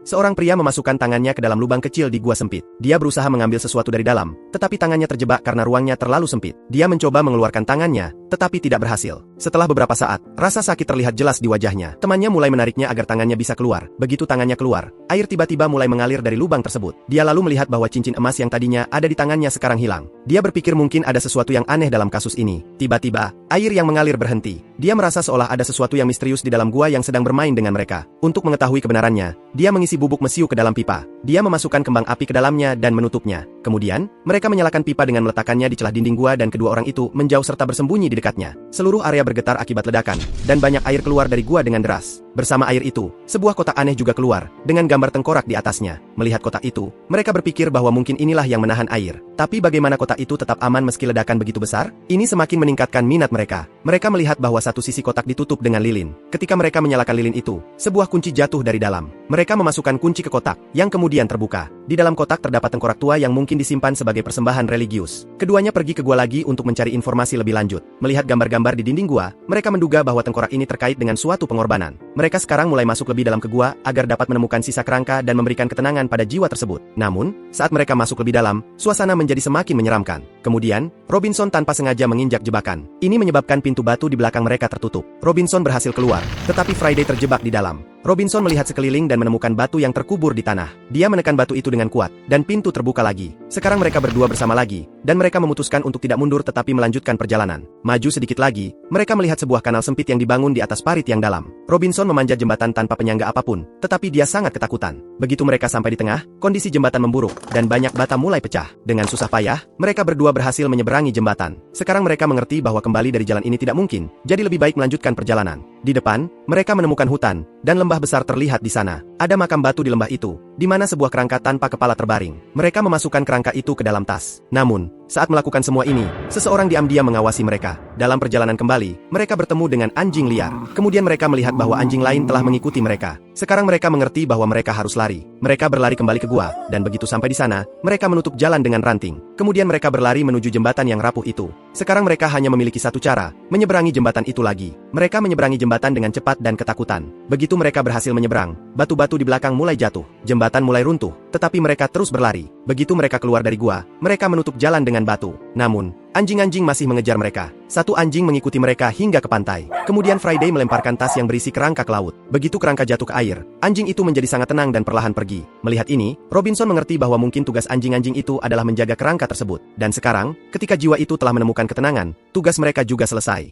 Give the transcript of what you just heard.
Seorang pria memasukkan tangannya ke dalam lubang kecil di gua sempit. Dia berusaha mengambil sesuatu dari dalam, tetapi tangannya terjebak karena ruangnya terlalu sempit. Dia mencoba mengeluarkan tangannya, tetapi tidak berhasil. Setelah beberapa saat, rasa sakit terlihat jelas di wajahnya. Temannya mulai menariknya agar tangannya bisa keluar. Begitu tangannya keluar, air tiba-tiba mulai mengalir dari lubang tersebut. Dia lalu melihat bahwa cincin emas yang tadinya ada di tangannya sekarang hilang. Dia berpikir mungkin ada sesuatu yang aneh dalam kasus ini. Tiba-tiba, air yang mengalir berhenti. Dia merasa seolah ada sesuatu yang misterius di dalam gua yang sedang bermain dengan mereka. Untuk mengetahui kebenarannya, dia mengisi bubuk mesiu ke dalam pipa. Dia memasukkan kembang api ke dalamnya dan menutupnya. Kemudian, mereka menyalakan pipa dengan meletakkannya di celah dinding gua dan kedua orang itu menjauh serta bersembunyi di dekatnya. Seluruh area bergetar akibat ledakan, dan banyak air keluar dari gua dengan deras. Bersama air itu, sebuah kotak aneh juga keluar, dengan gambar tengkorak di atasnya. Melihat kotak itu, mereka berpikir bahwa mungkin inilah yang menahan air. Tapi bagaimana kotak itu tetap aman meski ledakan begitu besar? Ini semakin meningkatkan minat mereka. Mereka melihat bahwa satu sisi kotak ditutup dengan lilin. Ketika mereka menyalakan lilin itu, sebuah kunci jatuh dari dalam. Mereka memasukkan kunci ke kotak, yang kemudian terbuka. Di dalam kotak terdapat tengkorak tua yang mungkin disimpan sebagai persembahan religius. Keduanya pergi ke gua lagi untuk mencari informasi lebih lanjut. Melihat gambar-gambar di dinding gua, mereka menduga bahwa tengkorak ini terkait dengan suatu pengorbanan. Mereka sekarang mulai masuk lebih dalam ke gua agar dapat menemukan sisa kerangka dan memberikan ketenangan pada jiwa tersebut. Namun, saat mereka masuk lebih dalam, suasana menjadi semakin menyeramkan. Kemudian, Robinson tanpa sengaja menginjak jebakan. Ini menyebabkan pintu batu di belakang mereka tertutup. Robinson berhasil keluar, tetapi Friday terjebak di dalam. Robinson melihat sekeliling dan menemukan batu yang terkubur di tanah. Dia menekan batu itu dengan kuat, dan pintu terbuka lagi. Sekarang mereka berdua bersama lagi, dan mereka memutuskan untuk tidak mundur tetapi melanjutkan perjalanan. Maju sedikit lagi, mereka melihat sebuah kanal sempit yang dibangun di atas parit yang dalam. Robinson memanjat jembatan tanpa penyangga apapun, tetapi dia sangat ketakutan. Begitu mereka sampai di tengah, kondisi jembatan memburuk, dan banyak bata mulai pecah. Dengan susah payah, mereka berdua berhasil menyeberangi jembatan. Sekarang mereka mengerti bahwa kembali dari jalan ini tidak mungkin, jadi lebih baik melanjutkan perjalanan. Di depan, mereka menemukan hutan, dan lembah besar terlihat di sana. Ada makam batu di lembah itu, di mana sebuah kerangka tanpa kepala terbaring. Mereka memasukkan kerangka itu ke dalam tas. Namun, saat melakukan semua ini, seseorang diam-diam mengawasi mereka. Dalam perjalanan kembali, mereka bertemu dengan anjing liar. Kemudian mereka melihat bahwa anjing lain telah mengikuti mereka. Sekarang mereka mengerti bahwa mereka harus lari. Mereka berlari kembali ke gua, dan begitu sampai di sana, mereka menutup jalan dengan ranting. Kemudian mereka berlari menuju jembatan yang rapuh itu. Sekarang mereka hanya memiliki satu cara, menyeberangi jembatan itu lagi. Mereka menyeberangi jembatan dengan cepat dan ketakutan. Begitu mereka berhasil menyeberang, batu-batu di belakang mulai jatuh. Jembatan mulai runtuh, tetapi mereka terus berlari. Begitu mereka keluar dari gua, mereka menutup jalan dengan batu. Namun, anjing-anjing masih mengejar mereka. Satu anjing mengikuti mereka hingga ke pantai. Kemudian Friday melemparkan tas yang berisi kerangka ke laut. Begitu kerangka jatuh ke air, anjing itu menjadi sangat tenang dan perlahan pergi. Melihat ini, Robinson mengerti bahwa mungkin tugas anjing-anjing itu adalah menjaga kerangka tersebut. Dan sekarang, ketika jiwa itu telah menemukan ketenangan, tugas mereka juga selesai.